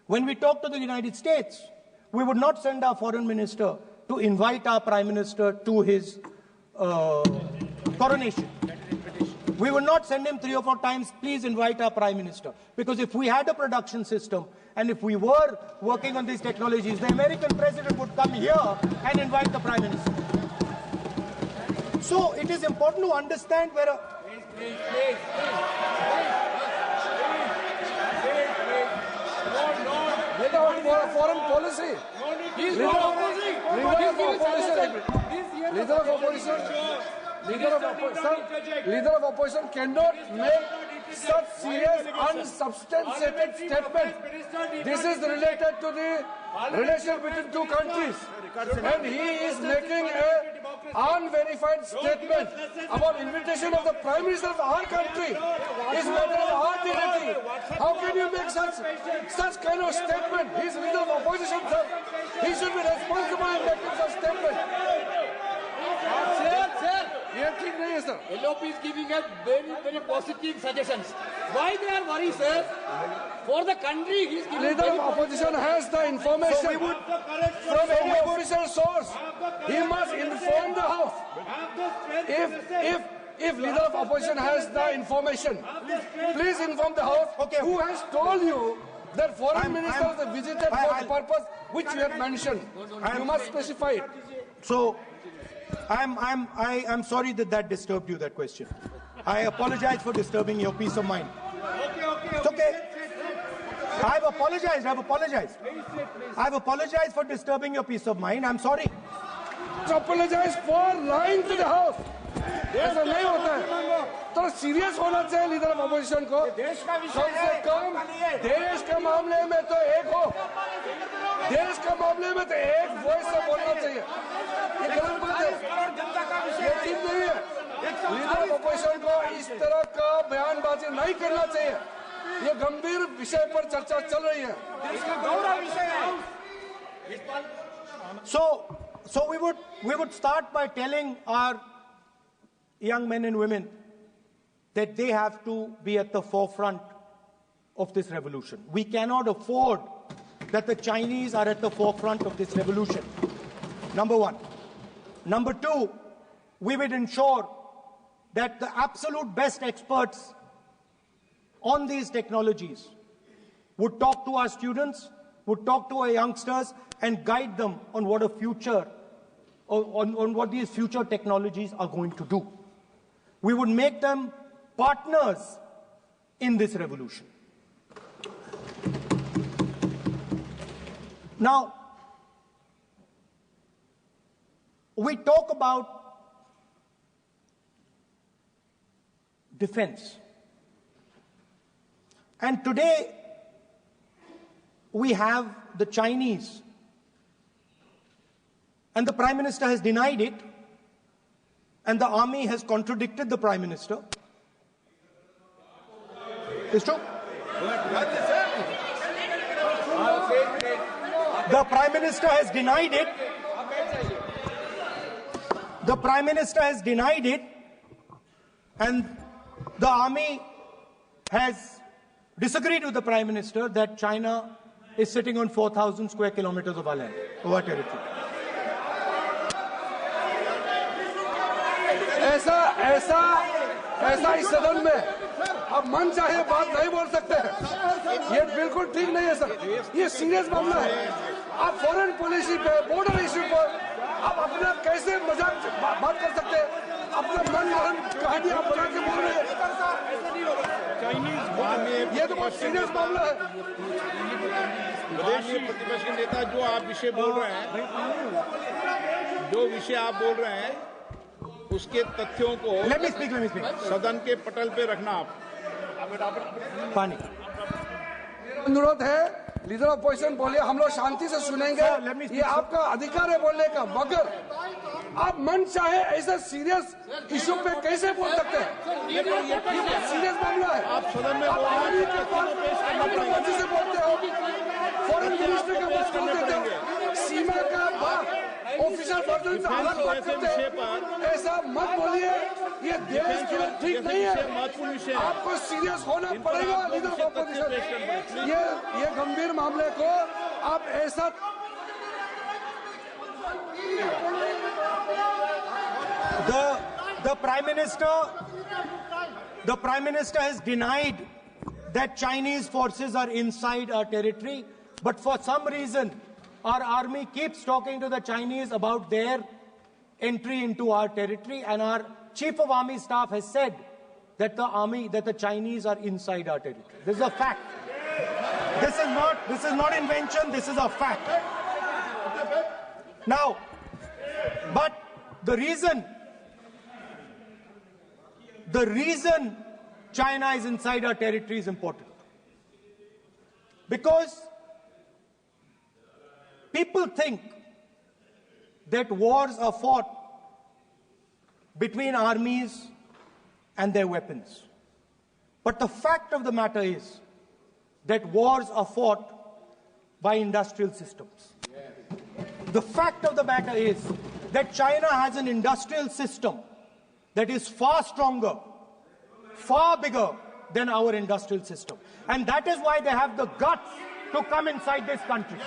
When we talk to the United States, we would not send our foreign minister to invite our prime minister to his coronation. We would not send him 3 or 4 times, please invite our prime minister. Because if we had a production system and if we were working on these technologies, the American president would come here and invite the prime minister. So it is important to understand where a... Please. Without foreign policy. Leader of opposition cannot make such serious, unsubstantiated statements. This is related to the relation between 2 countries. And he is making an unverified statement about invitation of the Prime Minister of our country. It's matter of our dignity. How can you make such kind of statement? He is leader of opposition, sir. He should be responsible in making such statement. Sir, LOP is giving us very positive suggestions. Why they are worried, sir? For the country, he is giving... Leader of opposition has the information from any official source. He must inform the House. If leader of opposition has the information, please inform the House. Okay. Who has told you that foreign ministers visited for the purpose which you have mentioned? You must specify it. So, I'm sorry that disturbed you, that question. I apologize for disturbing your peace of mind. It's okay. I've apologized. I've apologized for disturbing your peace of mind. I'm sorry. Apologize for lying to the House. ऐसा नहीं होता है. तो serious होना चाहिए leader of opposition को. कम से कम देश के मामले में तो एक हो. देश के मामले में तो एक वॉइस से बोलना चाहिए. ये गलत बात है. ये ठीक नहीं है. लीडर ऑफ अपोजिशन को इस तरह का बयानबाजी नहीं करना चाहिए. ये गंभीर विषय पर चर्चा चल रही है. So we would start by telling our young men and women that they have to be at the forefront of this revolution. We cannot afford that the Chinese are at the forefront of this revolution. Number one. Number two, we would ensure that the absolute best experts on these technologies would talk to our students, would talk to our youngsters and guide them on what a future, on what these future technologies are going to do. We would make them partners in this revolution. Now, we talk about defense. And today, we have the Chinese. And the Prime Minister has denied it. And the army has contradicted the Prime Minister. It's true. The Prime Minister has denied it. The Prime Minister has denied it. And the army has disagreed with the Prime Minister that China is sitting on 4,000 square kilometers of our land, of our territory. ऐसा इस सदन में अब मन चाहे बात नहीं बोल सकते हैं. ये बिल्कुल ठीक नहीं है सर. ये सीरियस मामला है. आप फॉरेन पॉलिसी पे, बॉर्डर इश्यू पर आप अपना कैसे मजाक बात कर सकते हैं? अपना मन गढ़ंत कहानी आप बना के बोल रहे हैं. ये तो बहुत सीरियस मामला है. विदेशी प्रतिपक्ष के नेता जो आप विषय बोल रहे हैं, उसके तथ्यों को सदन के पटल पे रखना. आप पानी अनुरोध है, लीडर ऑफ अपोजिशन बोलिए, हम लोग शांति से सुनेंगे. ये आपका अधिकार है बोलने का, मगर आप मन चाहे ऐसा सीरियस इशू पे कैसे बोल सकते हैं? ये सीरियस मामला है. आप सदन में मर्जी से बोलते हो, फॉरेन मिनिस्टर का बात बोल देते हो, सीमा का बात ऑफिशियल वर्जन से अलग बात करते हैं, ऐसा मत बोलिए। ये देश के लिए ठीक नहीं है। आपको सीरियस होना पड़ेगा लीडर ऑफ ऑपोजिशन। ये गंभीर मामले को आप ऐसा The Prime Minister has denied that Chinese forces are inside our territory, but for some reason, our army keeps talking to the Chinese about their entry into our territory, and our Chief of Army Staff has said that the Chinese are inside our territory. This is a fact. This is not invention. This is a fact. Now, but the reason China is inside our territory is important. Because people think that wars are fought between armies and their weapons. But the fact of the matter is that wars are fought by industrial systems. The fact of the matter is that China has an industrial system that is far stronger, far bigger than our industrial system. And that is why they have the guts to come inside this country.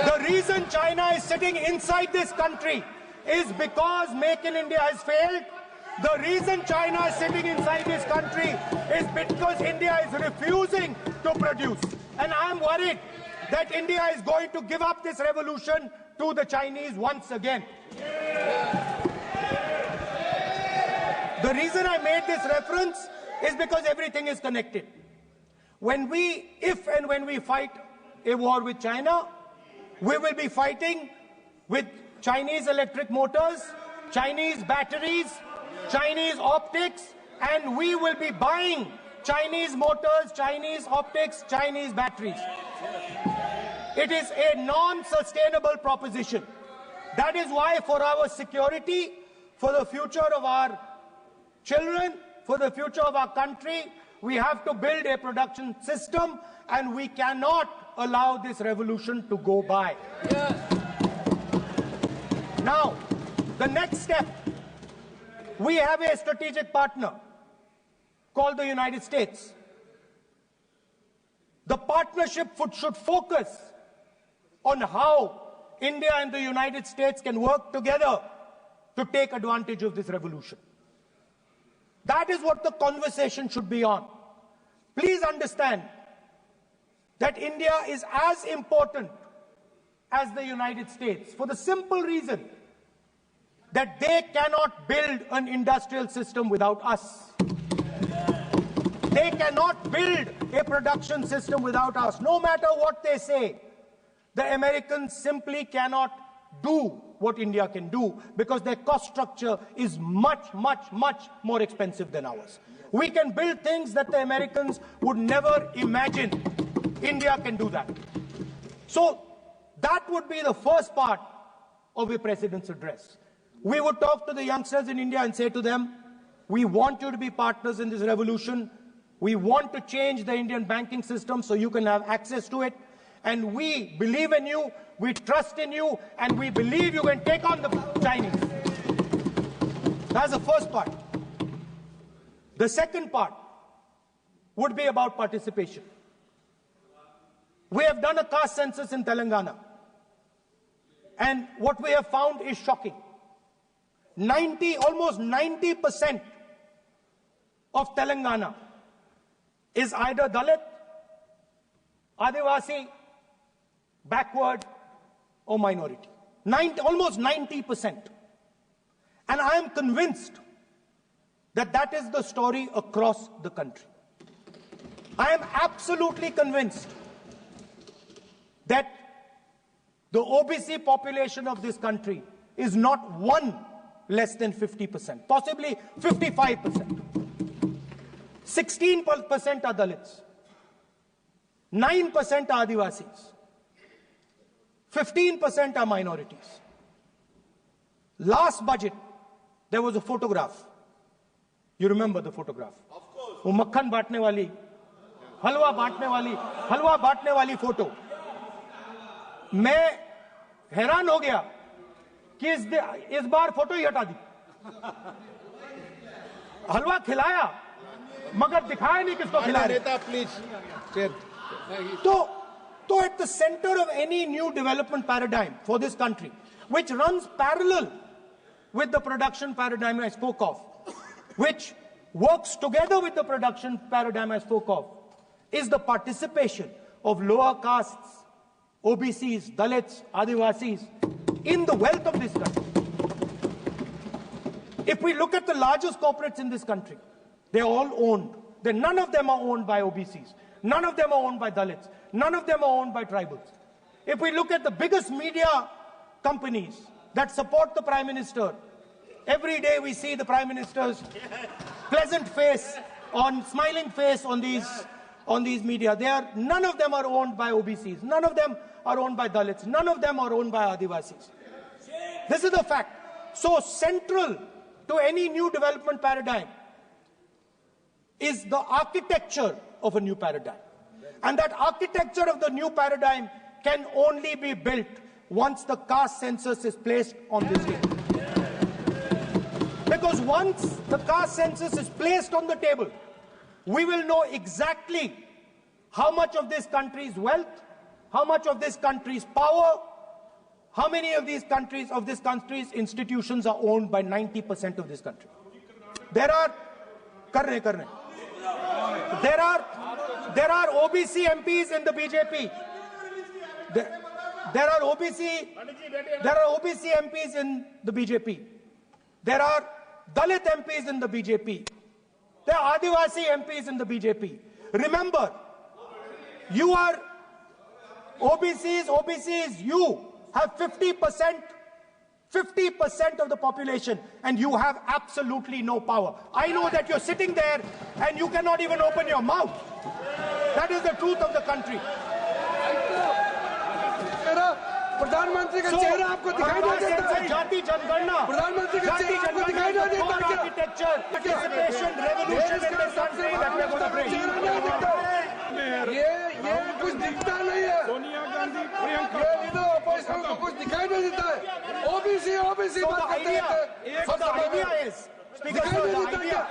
The reason China is sitting inside this country is because Make in India has failed. The reason China is sitting inside this country is because India is refusing to produce. And I'm worried that India is going to give up this revolution to the Chinese once again. The reason I made this reference is because everything is connected. If and when we fight a war with China, we will be fighting with Chinese electric motors, Chinese batteries, Chinese optics, and we will be buying Chinese motors, Chinese optics, Chinese batteries. It is a non-sustainable proposition. That is why for our security, for the future of our children, for the future of our country, we have to build a production system, and we cannot allow this revolution to go by. Yes. Now, the next step, we have a strategic partner called the United States. The partnership should focus on how India and the United States can work together to take advantage of this revolution. That is what the conversation should be on. Please understand that India is as important as the United States for the simple reason that they cannot build an industrial system without us. They cannot build a production system without us. No matter what they say, the Americans simply cannot do what India can do because their cost structure is much, much, much more expensive than ours. We can build things that the Americans would never imagine. India can do that. So that would be the first part of a president's address. We would talk to the youngsters in India and say to them, we want you to be partners in this revolution. We want to change the Indian banking system so you can have access to it. And we believe in you, we trust in you, and we believe you can take on the Chinese. That's the first part. The second part would be about participation. We have done a caste census in Telangana, and what we have found is shocking. Almost 90% of Telangana is either Dalit, Adivasi, backward, or minority. Almost 90%. And I am convinced that that is the story across the country. I am absolutely convinced that the OBC population of this country is not one less than 50%, possibly 55%. 16% are Dalits, 9% are Adivasis, 15% are minorities. Last budget, there was a photograph. You remember the photograph? Of course. वो मक्खन बांटने वाली, हलवा बांटने वाली photo. मैं हैरान हो गया कि इस बार फोटो ही हटा दी, हलवा खिलाया मगर दिखाया नहीं किसको खिला रहे। Please. So at the center of any new development paradigm for this country, which runs parallel with the production paradigm I spoke of, which works together with the production paradigm I spoke of, is the participation of lower castes, OBCs, Dalits, Adivasis in the wealth of this country. If we look at the largest corporates in this country, they're all owned. None of them are owned by OBCs. None of them are owned by Dalits. None of them are owned by tribals. If we look at the biggest media companies that support the Prime Minister, every day we see the Prime Minister's pleasant face, smiling face on these media. None of them are owned by OBCs. None of them are owned by Dalits. None of them are owned by Adivasis. This is the fact. So central to any new development paradigm is the architecture of a new paradigm. And that architecture of the new paradigm can only be built once the caste census is placed on this table. Because once the caste census is placed on the table, we will know exactly how much of this country's wealth, how much of this country's power, how many of this country's institutions are owned by 90% of this country. There are OBC MPs in the BJP. There are OBC MPs in the BJP. There are Dalit MPs in the BJP. There are Adivasi MPs in the BJP. Remember, you are OBCs, you have 50% of the population, and you have absolutely no power. I know that you're sitting there and you cannot even open your mouth. That is the truth of the country. प्रधानमंत्री का चेहरा आपको दिखाई नहीं देता है। जाति जनगणना, प्रधानमंत्री का चेहरा आपको दिखाई नहीं देता क्या? Architecture, participation, revolution in this country that we are going to bring. ये कुछ दिखता नहीं है। सोनिया गांधी, ये अपोजिशन को कुछ दिखाई नहीं देता है। ओबीसी बात करते हैं। So the idea is, दिखाई नहीं देता क्या?